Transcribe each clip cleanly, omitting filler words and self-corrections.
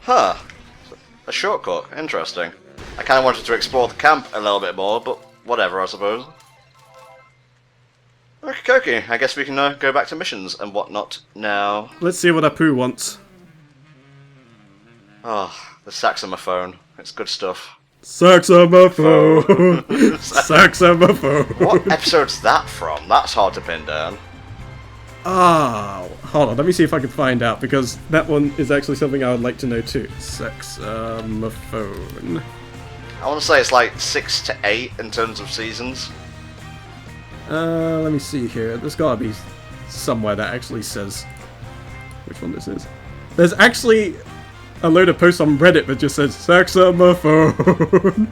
Huh. A shortcut. Interesting. I kind of wanted to explore the camp a little bit more, but whatever, I suppose. Okay, I guess we can go back to missions and whatnot now. Let's see what Apu wants. Oh, the saxophone. It's good stuff. Saxophone! Saxophone! What episode's that from? That's hard to pin down. Ah, hold on, let me see if I can find out, because that one is actually something I would like to know too. Saxophone. I want to say it's like 6 to 8 in terms of seasons. Let me see here. There's gotta be somewhere that actually says which one this is. There's actually a load of posts on Reddit that just says saxophone.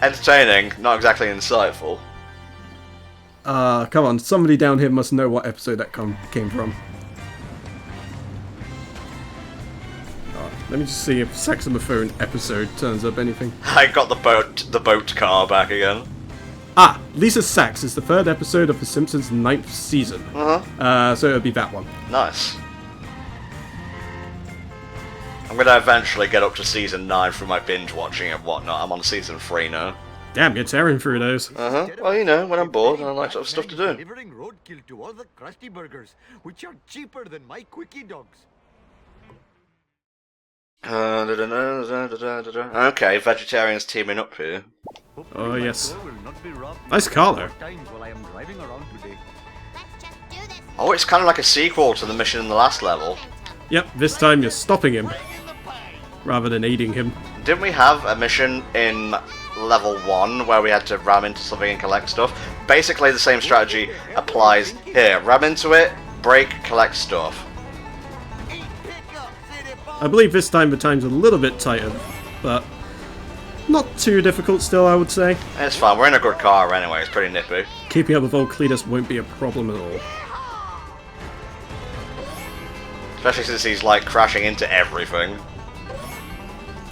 Entertaining, not exactly insightful. Come on, somebody down here must know what episode that came from. Let me just see if saxophone episode turns up anything. I got the boat car back again. Ah, Lisa Sax is the 3rd episode of The Simpsons' 9th season. So it'll be that one. Nice. I'm gonna eventually get up to season 9 through my binge watching and whatnot. I'm on season 3 now. Damn, you're tearing through those. Well, you know, when I'm bored and I like stuff to do. Delivering roadkill to all the Krusty Burgers, which are cheaper than my Quickie Dogs. Okay, vegetarians teaming up here. Oh, yes. Nice car, though. Oh, it's kind of like a sequel to the mission in the last level. Yep, this time you're stopping him, rather than aiding him. Didn't we have a mission in level 1 where we had to ram into something and collect stuff? Basically the same strategy applies here. Ram into it, break, collect stuff. I believe this time the time's a little bit tighter, but not too difficult still, I would say. It's fine, we're in a good car anyway, it's pretty nippy. Keeping up with old Cletus won't be a problem at all. Especially since he's like crashing into everything.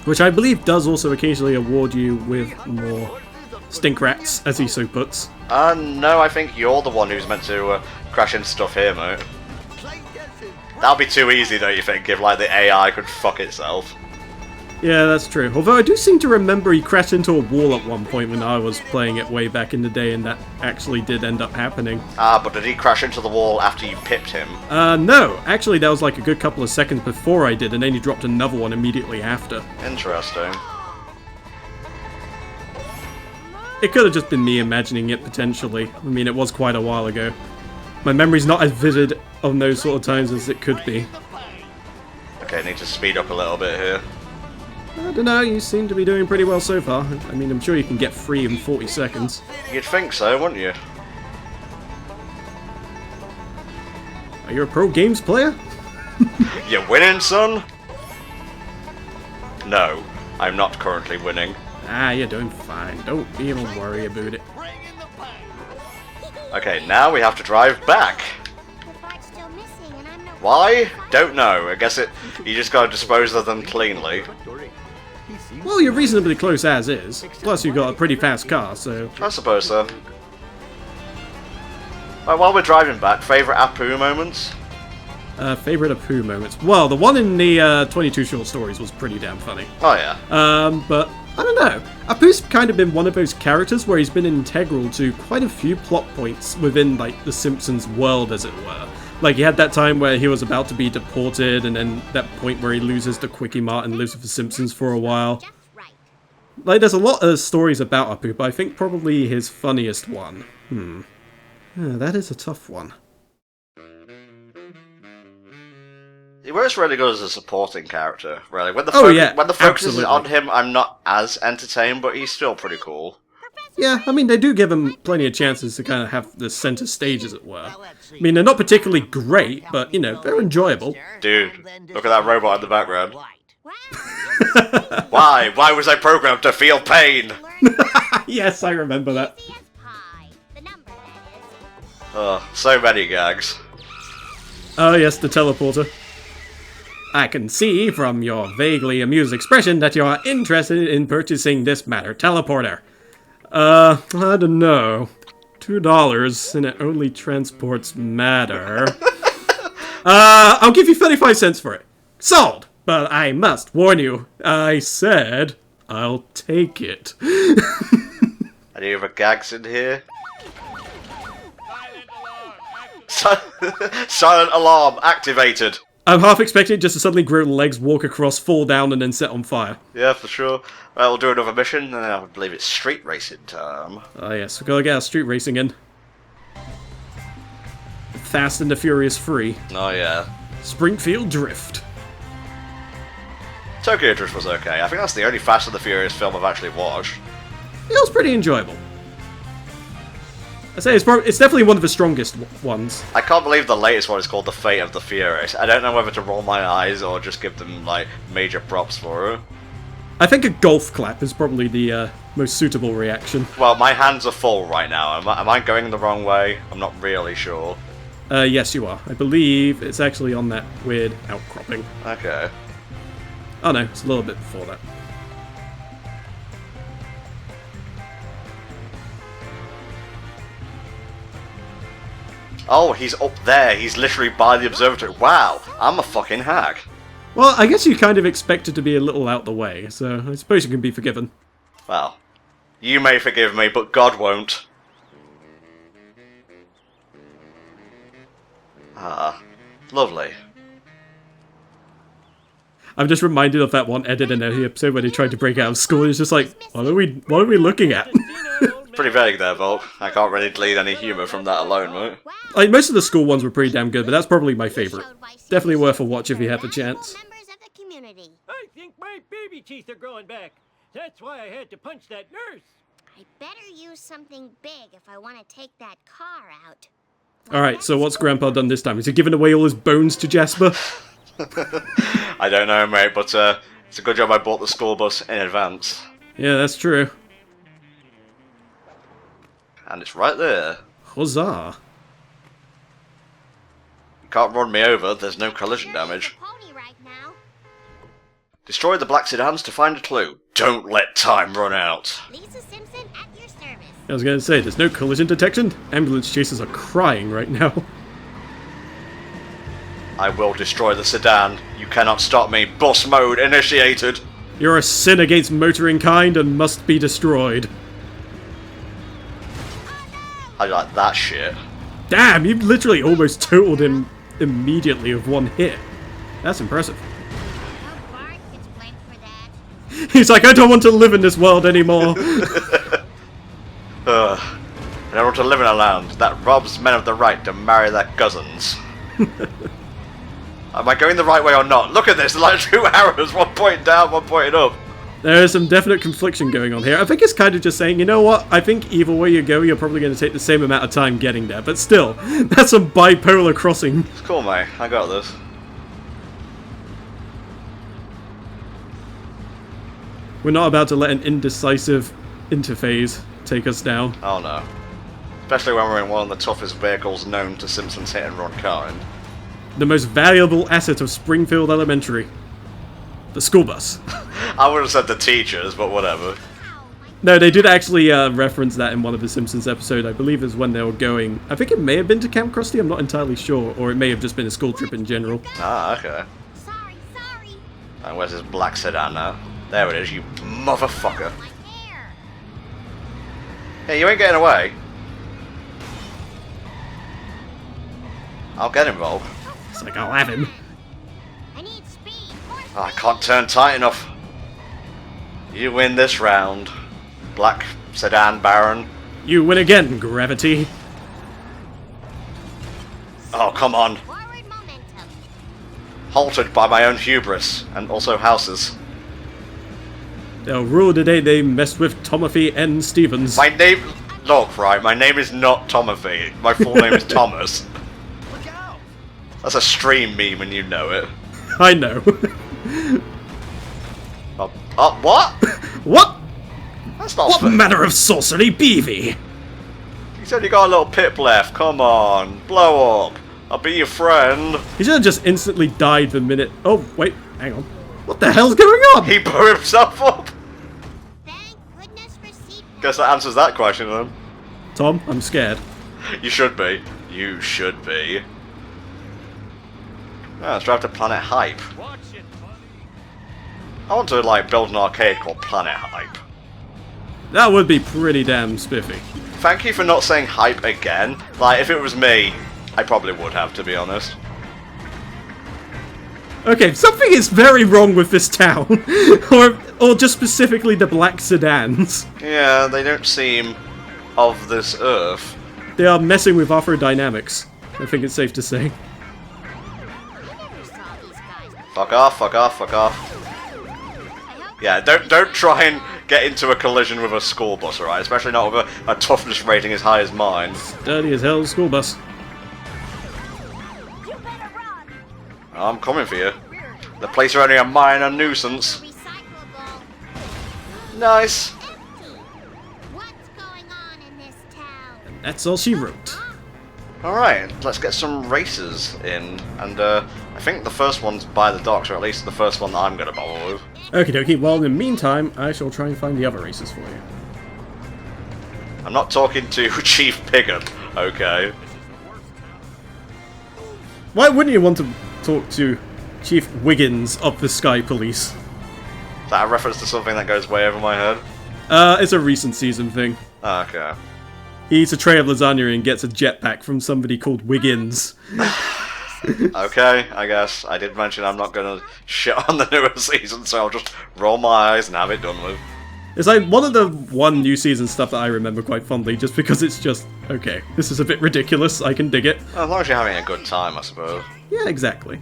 Which I believe does also occasionally award you with more stink rats, as he so puts. No, I think you're the one who's meant to crash into stuff here, mate. That'll be too easy, don't you think, if like the AI could fuck itself? Yeah, that's true. Although I do seem to remember he crashed into a wall at one point when I was playing it way back in the day, and that actually did end up happening. Ah, but did he crash into the wall after you pipped him? No. Actually, that was like a good couple of seconds before I did, and then he dropped another one immediately after. Interesting. It could have just been me imagining it, potentially. I mean, it was quite a while ago. My memory's not as vivid on those sort of times as it could be. Okay, need to speed up a little bit here. I don't know, you seem to be doing pretty well so far. I mean, I'm sure you can get free in 40 seconds. You'd think so, wouldn't you? Are you a pro games player? You winning, son? No, I'm not currently winning. Ah, you're doing fine. Don't even worry about it. Okay, now we have to drive back. Why? Don't know. I guess you just gotta dispose of them cleanly. Well, you're reasonably close as is. Plus, you've got a pretty fast car, so... I suppose so. Right, while we're driving back, favourite Apu moments? Favourite Apu moments? Well, the one in the 22 short stories was pretty damn funny. Oh yeah. But I don't know. Apu's kind of been one of those characters where he's been integral to quite a few plot points within, like, the Simpsons world, as it were. Like, he had that time where he was about to be deported, and then that point where he loses the Quickie Mart and lives with the Simpsons for a while. Like, there's a lot of stories about Apu, but I think probably his funniest one. That is a tough one. He works really good as a supporting character, really. When the focus absolutely. is on him, I'm not as entertained, but he's still pretty cool. Yeah, I mean, they do give him plenty of chances to kind of have the center stage, as it were. I mean, they're not particularly great, but, you know, they're enjoyable. Dude, look at that robot in the background. Why? Why was I programmed to feel pain? Yes, I remember that. Oh, so many gags. Oh yes, the teleporter. I can see from your vaguely amused expression that you are interested in purchasing this matter teleporter. I don't know. $2 and it only transports matter. I'll give you 35 cents for it. Sold! But I must warn you, I said I'll take it. Any other gags in here? Silent alarm activated. I'm half expecting just to suddenly grow legs, walk across, fall down, and then set on fire. Yeah, for sure. Well, we'll do another mission, and then I believe it's street racing time. Ah yes, we've got to get our street racing in. Fast and the Furious 3. Oh yeah. Springfield Drift. Tokyo Drift was okay. I think that's the only Fast and the Furious film I've actually watched. It was pretty enjoyable. I say it's definitely one of the strongest ones. I can't believe the latest one is called The Fate of the Furious. I don't know whether to roll my eyes or just give them, like, major props for it. I think a golf clap is probably the most suitable reaction. Well, my hands are full right now. Am I going the wrong way? I'm not really sure. Yes you are. I believe it's actually on that weird outcropping. Okay. Oh no, it's a little bit before that. Oh, he's up there. He's literally by the observatory. Wow, I'm a fucking hack. Well, I guess you kind of expect it to be a little out the way, so I suppose you can be forgiven. Well, you may forgive me, but God won't. Ah, lovely. I'm just reminded of that one edit in the episode when he tried to break out of school. It's just like, what are we looking at? Pretty vague there, Volk. I can't really glean any humour from that alone, right? Like, most of the school ones were pretty damn good, but that's probably my favourite. Definitely worth a watch if you have the chance. I think my baby teeth are growing back. That's why I had to punch that nurse. I better use something big if I want to take that car out. Alright, so what's Grandpa done this time? Has he given away all his bones to Jasper? I don't know, mate, but it's a good job I bought the school bus in advance. Yeah, that's true. And it's right there. Huzzah. You can't run me over, there's no collision damage. Pony right now. Destroy the black sedans to find a clue. Don't let time run out. Lisa Simpson at your service. I was gonna say, there's no collision detection? Ambulance chasers are crying right now. I will destroy the sedan. You cannot stop me. Bus mode initiated. You're a sin against motoring kind and must be destroyed. I like that shit. Damn, you literally almost totaled him immediately with one hit. That's impressive. No Bart gets blamed for that. He's like, I don't want to live in this world anymore. I don't want to live in a land that robs men of the right to marry their cousins. Am I going the right way or not? Look at this, like 2 arrows, one pointing down, one pointing up. There is some definite confliction going on here. I think it's kind of just saying, you know what, I think either way you go, you're probably going to take the same amount of time getting there. But still, that's some bipolar crossing. It's cool, mate. I got this. We're not about to let an indecisive interphase take us down. Oh no. Especially when we're in one of the toughest vehicles known to Simpsons Hit and Run kind. The most valuable asset of Springfield Elementary. The school bus. I would have said the teachers, but whatever. No, they did actually reference that in one of the Simpsons episodes. I believe is when they were going. I think it may have been to Camp Krusty, I'm not entirely sure. Or it may have just been a school trip in general. Ah, okay. Sorry. And where's this black sedan now? There it is, you motherfucker. My hair. Hey, you ain't getting away. I'll get involved. It's like, I'll have him. I need speed. Oh, I can't turn tight enough. You win this round, Black Sedan Baron. You win again, Gravity. Oh, come on. Forward momentum. Halted by my own hubris, and also houses. They'll rule the day they messed with Tomothy N. Stevens. My name... Look, right, my name is not Tomothy. My full name is Thomas. Look out! That's a stream meme and you know it. I know. What? What? That's not What fair. manner of sorcery be thee? You said you got a little pip left. Come on, blow up. I'll be your friend. He should have just instantly died the minute... Oh, wait, hang on. What the hell's going on? He blew himself up. Thank goodness for seat. Guess that answers that question then. Tom, I'm scared. You should be. You should be. Ah, let's drive to Planet Hype. Watch it, buddy. I want to like build an arcade called Planet Hype. That would be pretty damn spiffy. Thank you for not saying hype again. Like, if it was me, I probably would have, to be honest. Okay, something is very wrong with this town. or just specifically the black sedans. Yeah, they don't seem of this earth. They are messing with our dynamics. I think it's safe to say. I never saw these guys. Fuck off, fuck off, fuck off. Yeah, don't try and get into a collision with a school bus, alright? Especially not with a toughness rating as high as mine. Dirty as hell school bus. You better run. I'm coming for you. The police are only a minor nuisance. Recyclable. Nice. Empty. What's going on in this town? That's all she wrote. Alright, let's get some races in. And I think the first one's by the docks, or at least the first one that I'm going to bother with. Okie dokie, well in the meantime, I shall try and find the other races for you. I'm not talking to Chief Piggott, okay? Why wouldn't you want to talk to Chief Wiggins of the Sky Police? Is that a reference to something that goes way over my head? It's a recent season thing. Okay. He eats a tray of lasagna and gets a jetpack from somebody called Wiggins. Okay, I guess. I did mention I'm not gonna shit on the newer season, so I'll just roll my eyes and have it done with. It's like one of the new season stuff that I remember quite fondly, just because it's just, okay, this is a bit ridiculous, I can dig it. As long as you're having a good time, I suppose. Yeah, exactly.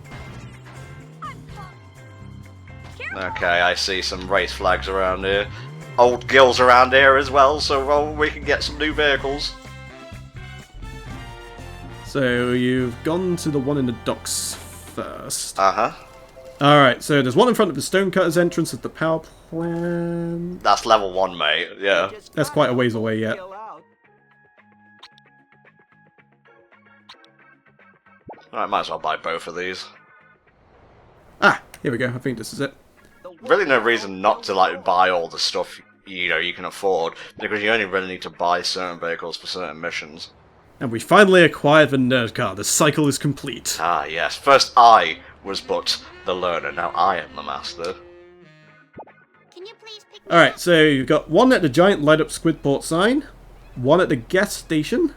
Okay, I see some race flags around here. Old gills around here as well, so we can get some new vehicles. So you've gone to the one in the docks first. Uh-huh. Alright, so there's one in front of the Stonecutter's entrance at the power plant. That's level 1, mate, yeah. That's quite a ways away yet. Alright, might as well buy both of these. Ah, here we go, I think this is it. Really no reason not to, like, buy all the stuff, you can afford, because you only really need to buy certain vehicles for certain missions. And we finally acquired the nerd car, the cycle is complete. Ah, yes. First I was but the learner, now I am the master. Can you please pick me Alright, up? so you've got one at the giant light-up Squidport sign, one at the gas station,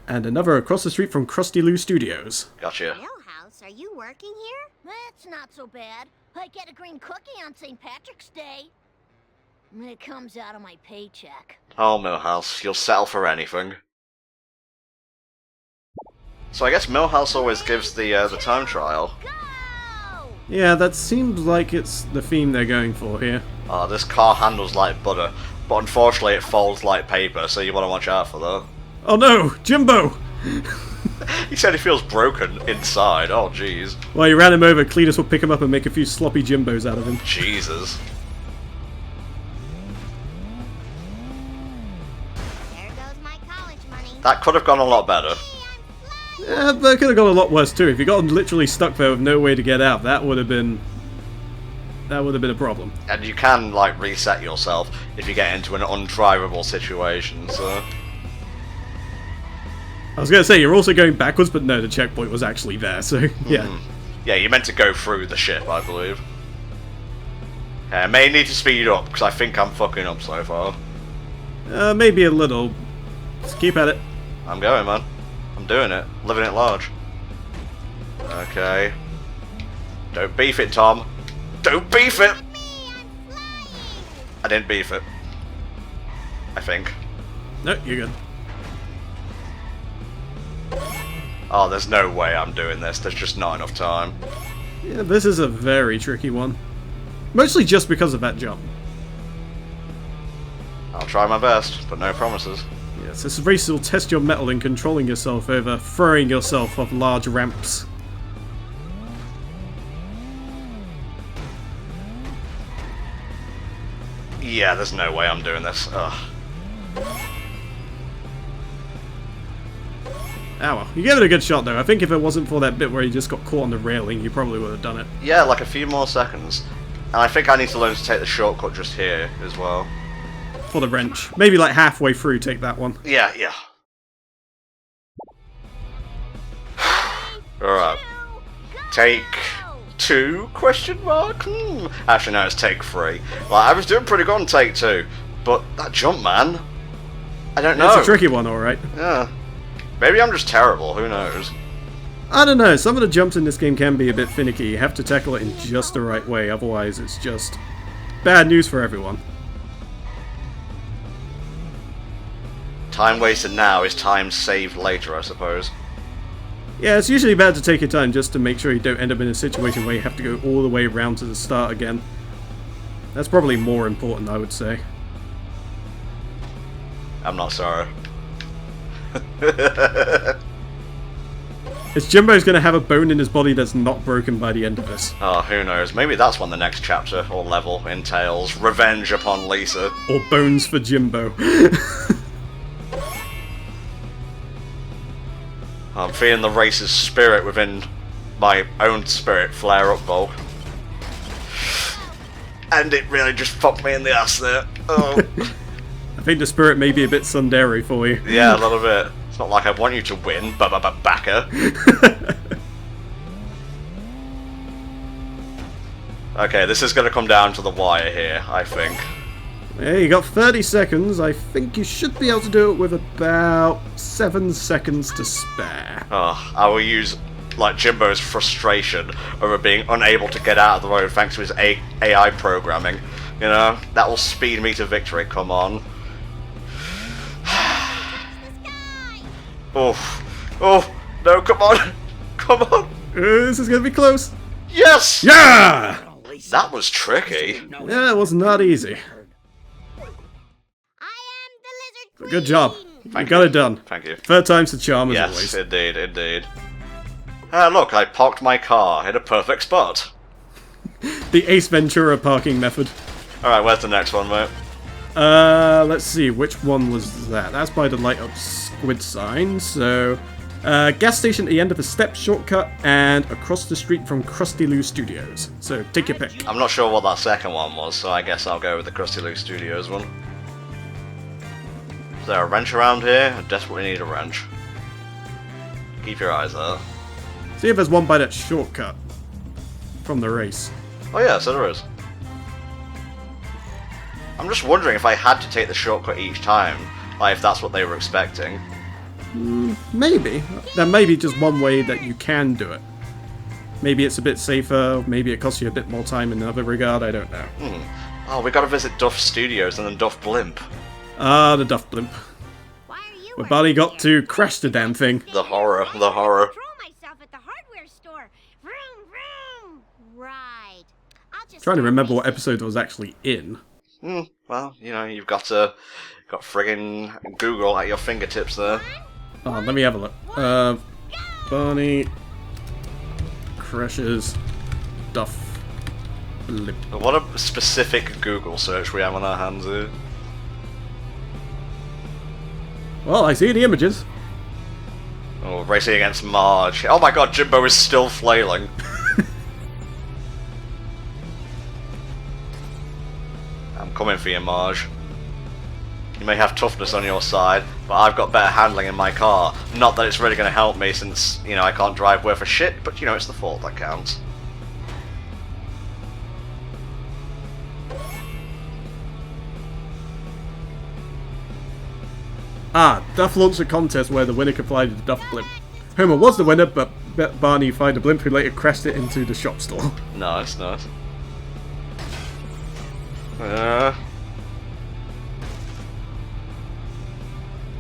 and another across the street from Krusty Lou Studios. Gotcha. Millhouse, are you working here? That's not so bad. I get a green cookie on St. Patrick's Day. It comes out of my paycheck. Oh, Millhouse, you'll settle for anything. So I guess Millhouse always gives the time trial. Go! Yeah, that seems like it's the theme they're going for here. Oh, this car handles like butter, but unfortunately it folds like paper, so you want to watch out for that. Oh no, Jimbo! He said he feels broken inside, oh jeez. Well, you ran him over, Cletus will pick him up and make a few sloppy Jimbos out of him. Jesus. There goes my college money. That could have gone a lot better. Yeah, but it could have gone a lot worse too. If you got literally stuck there with no way to get out, that would have been a problem. And you can, like, reset yourself if you get into an undrivable situation, so... I was going to say, you're also going backwards, but no, the checkpoint was actually there, so yeah. Yeah, you meant to go through the ship, I believe. Okay, I may need to speed up, because I think I'm fucking up so far. Maybe a little. Just keep at it. I'm going, man. I'm doing it. Living it large. Okay. Don't beef it, Tom. Don't beef it! I didn't beef it. I think. No, you're good. Oh, there's no way I'm doing this. There's just not enough time. Yeah, this is a very tricky one. Mostly just because of that jump. I'll try my best, but no promises. Yes, this race will test your mettle in controlling yourself over throwing yourself off large ramps. Yeah, there's no way I'm doing this. Ugh. Ah well, you gave it a good shot though. I think if it wasn't for that bit where you just got caught on the railing, you probably would have done it. Yeah, like a few more seconds. And I think I need to learn to take the shortcut just here as well. For the wrench. Maybe like halfway through, take that one. Yeah, yeah. Alright. Take 2? Question mark? Actually, no, it's take 3. Like, I was doing pretty good on take 2, but that jump, man, I don't know. It's a tricky one, alright. Yeah. Maybe I'm just terrible, who knows? I don't know, some of the jumps in this game can be a bit finicky. You have to tackle it in just the right way, otherwise it's just bad news for everyone. Time wasted now is time saved later, I suppose. Yeah, it's usually bad to take your time just to make sure you don't end up in a situation where you have to go all the way around to the start again. That's probably more important, I would say. I'm not sorry. Is Jimbo's gonna have a bone in his body that's not broken by the end of this? Oh, who knows? Maybe that's what the next chapter or level entails. Revenge upon Lisa. Or bones for Jimbo. I'm feeling the race's spirit within my own spirit flare up, Volk. And it really just fucked me in the ass there. Oh. I think the spirit may be a bit tsundere for you. Yeah, a little bit. It's not like I want you to win, backer. Okay, this is going to come down to the wire here, I think. Yeah, you got 30 seconds. I think you should be able to do it with about 7 seconds to spare. Oh, I will use, like, Jimbo's frustration over being unable to get out of the road thanks to his AI programming. You know, that will speed me to victory, come on. Oh, no, come on. Come on. This is gonna be close. Yes! Yeah! That was tricky. Yeah, it was not easy. I am the lizard Good job. queen. You got it done. Thank you. Third time's the charm, as Yes, always. indeed. Look, I parked my car in a perfect spot. The Ace Ventura parking method. Alright, where's the next one, mate? Let's see, which one was that? That's by the light up squid sign, so... gas station at the end of a step shortcut, and across the street from Krusty Lou Studios. So, take your pick. I'm not sure what that second one was, so I guess I'll go with the Krusty Lou Studios one. Is there a wrench around here? I desperately need a wrench. Keep your eyes out. See if there's one by that shortcut from the race. Oh yeah, so there is. I'm just wondering if I had to take the shortcut each time, like if that's what they were expecting. Maybe. There may be just one way that you can do it. Maybe it's a bit safer, maybe it costs you a bit more time in another regard, I don't know. Oh, we gotta visit Duff Studios and then Duff Blimp. Ah, the Duff Blimp. Why are you We working barely got here? to crash the damn thing. The horror. Throw myself at the hardware store. Vroom, vroom. Right. I'll just Trying to start remember what racing. episode it was actually in. Well, you know, you've got friggin' Google at your fingertips there. Oh, let me have a look. Barney crashes Duff Blimp. What a specific Google search we have on our hands here. Well, I see the images. Oh, racing against Marge. Oh my god, Jimbo is still flailing. I'm coming for you, Marge. You may have toughness on your side, but I've got better handling in my car. Not that it's really going to help me since, you know, I can't drive worth a shit, but, you know, it's the fault that counts. Ah, Duff launched a contest where the winner could fly the Duff Blimp. Homer was the winner, but Barney fired the blimp who later crashed it into the shop store. Nice.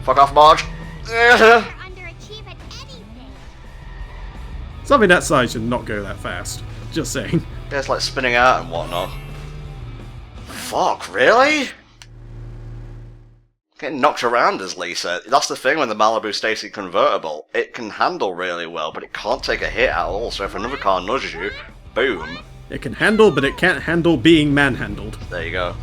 Fuck off, Marge. You're underachieve at anything. Something that size should not go that fast. Just saying. Yeah, it's like spinning out and whatnot. Fuck, really? Getting knocked around as Lisa. That's the thing with the Malibu Stacy convertible. It can handle really well, but it can't take a hit at all, so if another car nudges you, boom. It can handle, but it can't handle being manhandled. There you go.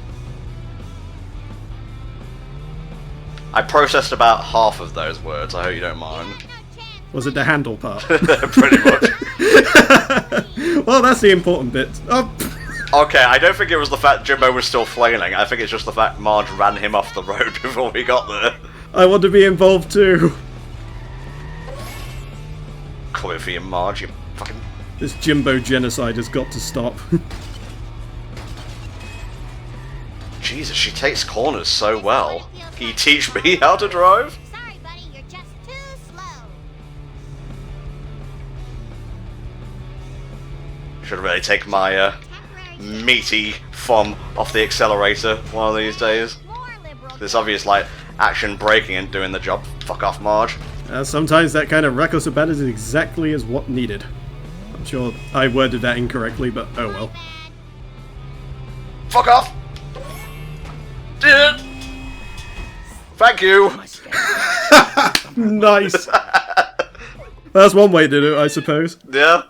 I processed about half of those words, I hope you don't mind. No chance. Was it the handle part? Pretty much. Well, that's the important bit. Oh, Okay, I don't think it was the fact Jimbo was still flailing, I think it's just the fact Marge ran him off the road before we got there. I want to be involved too. Coming for you, Marge, you fucking This Jimbo genocide has got to stop. Jesus, she takes corners so well. Can you teach me how to drive? Sorry, buddy, you're just too slow. Should really take my meaty thumb off the accelerator one of these days. More liberal. This obvious, like, action braking and doing the job. Fuck off, Marge. Sometimes that kind of reckless abandon is exactly as what needed. I'm sure I worded that incorrectly, but oh well. Fuck off! Thank you! Nice! That's one way to do it, I suppose. Yeah.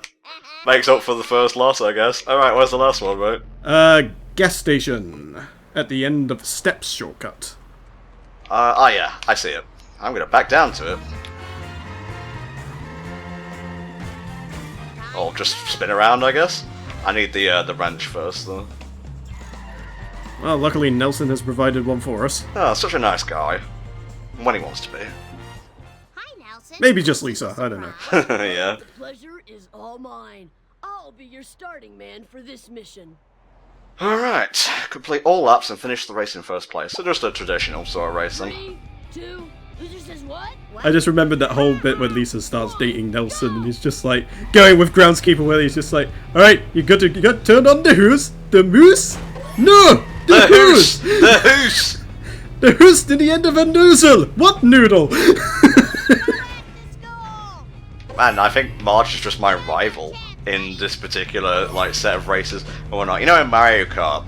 Makes up for the first loss, I guess. Alright, where's the last one, mate? Gas station. At the end of Steps shortcut. Oh yeah, I see it. I'm gonna back down to it. Or just spin around, I guess. I need the wrench first, though. Well, luckily Nelson has provided one for us. Oh, such a nice guy. When he wants to be. Hi, Nelson. Maybe just Lisa, I don't know. Yeah. The pleasure is all mine. I'll be your starting man for this mission. Alright, complete all laps and finish the race in first place. So just a traditional sort of racing. 3, 2, Lisa says what? I just remembered that whole bit when Lisa starts dating Nelson and he's just like going with groundskeeper where he's just like, alright, you got turned on the who's? The moose? No! The who's! The who's! The who's to the end of a noodle! What noodle? Man, I think Marge is just my rival in this particular like set of races and whatnot. You know, in Mario Kart,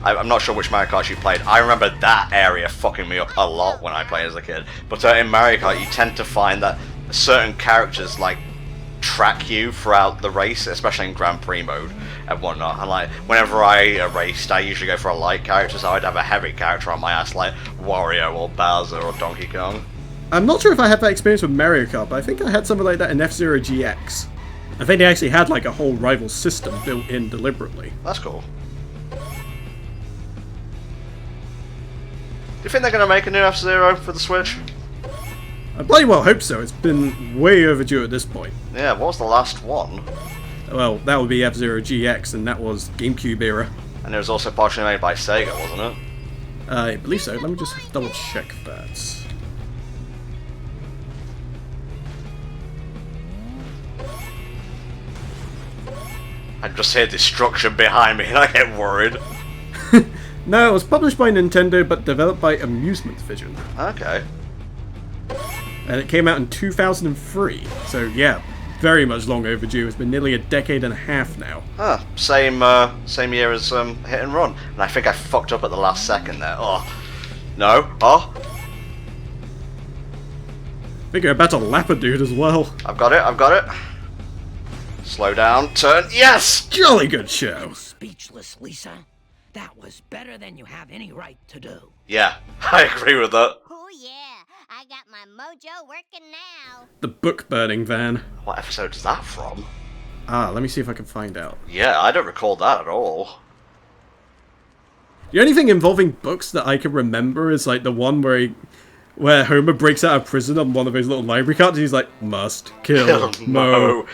I'm not sure which Mario Kart you played. I remember that area fucking me up a lot when I played as a kid. But in Mario Kart, you tend to find that certain characters like track you throughout the race, especially in Grand Prix mode and whatnot. And like, whenever I raced, I usually go for a light character, so I'd have a heavy character on my ass like Wario or Bowser or Donkey Kong. I'm not sure if I had that experience with Mario Kart, but I think I had something like that in F-Zero GX. I think they actually had like a whole rival system built in deliberately. That's cool. Do you think they're going to make a new F-Zero for the Switch? I bloody well hope so. It's been way overdue at this point. Yeah, what was the last one? Well, that would be F-Zero GX, and that was GameCube era. And it was also partially made by Sega, wasn't it? I believe so. Let me just double check that. I just hear destruction behind me and I get worried. No, it was published by Nintendo but developed by Amusement Vision. Okay. And it came out in 2003. So yeah, very much long overdue. It's been nearly a decade and a half now. Ah, same year as Hit and Run. And I think I fucked up at the last second there. Oh. No. Oh. I think you're about to lap a dude as well. I've got it. Slow down, turn, yes! Jolly good show. Speechless, Lisa. That was better than you have any right to do. Yeah, I agree with that. Oh yeah, I got my mojo working now. The book burning van. What episode is that from? Let me see if I can find out. Yeah, I don't recall that at all. The only thing involving books that I can remember is like the one where Homer breaks out of prison on one of his little library cards and he's like, must kill Mo.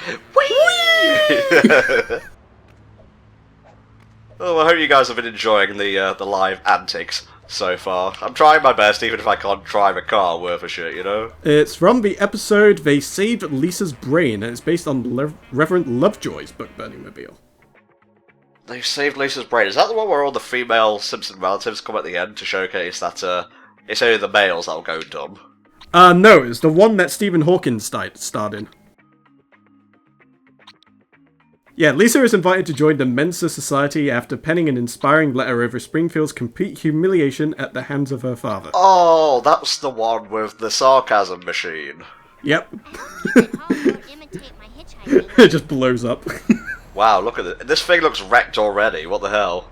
Oh, I hope you guys have been enjoying the live antics so far. I'm trying my best, even if I can't drive a car worth a shit, you know? It's from the episode They Saved Lisa's Brain, and it's based on Reverend Lovejoy's book burning mobile. They've saved Lisa's brain. Is that the one where all the female Simpson relatives come at the end to showcase that it's only the males that'll go dumb? No, it's the one that Stephen Hawking starred in. Yeah, Lisa is invited to join the Mensa Society after penning an inspiring letter over Springfield's complete humiliation at the hands of her father. Oh, that's the one with the sarcasm machine. Yep. Imitate my hitchhiking. It just blows up. Wow, look at it. This thing looks wrecked already. What the hell?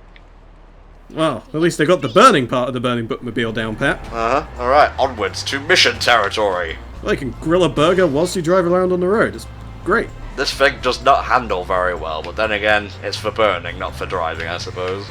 Well, at least they got the burning part of the burning bookmobile down pat. Uh-huh. Alright, onwards to mission territory. Well, you can grill a burger whilst you drive around on the road. It's great. This thing does not handle very well, but then again, it's for burning, not for driving, I suppose.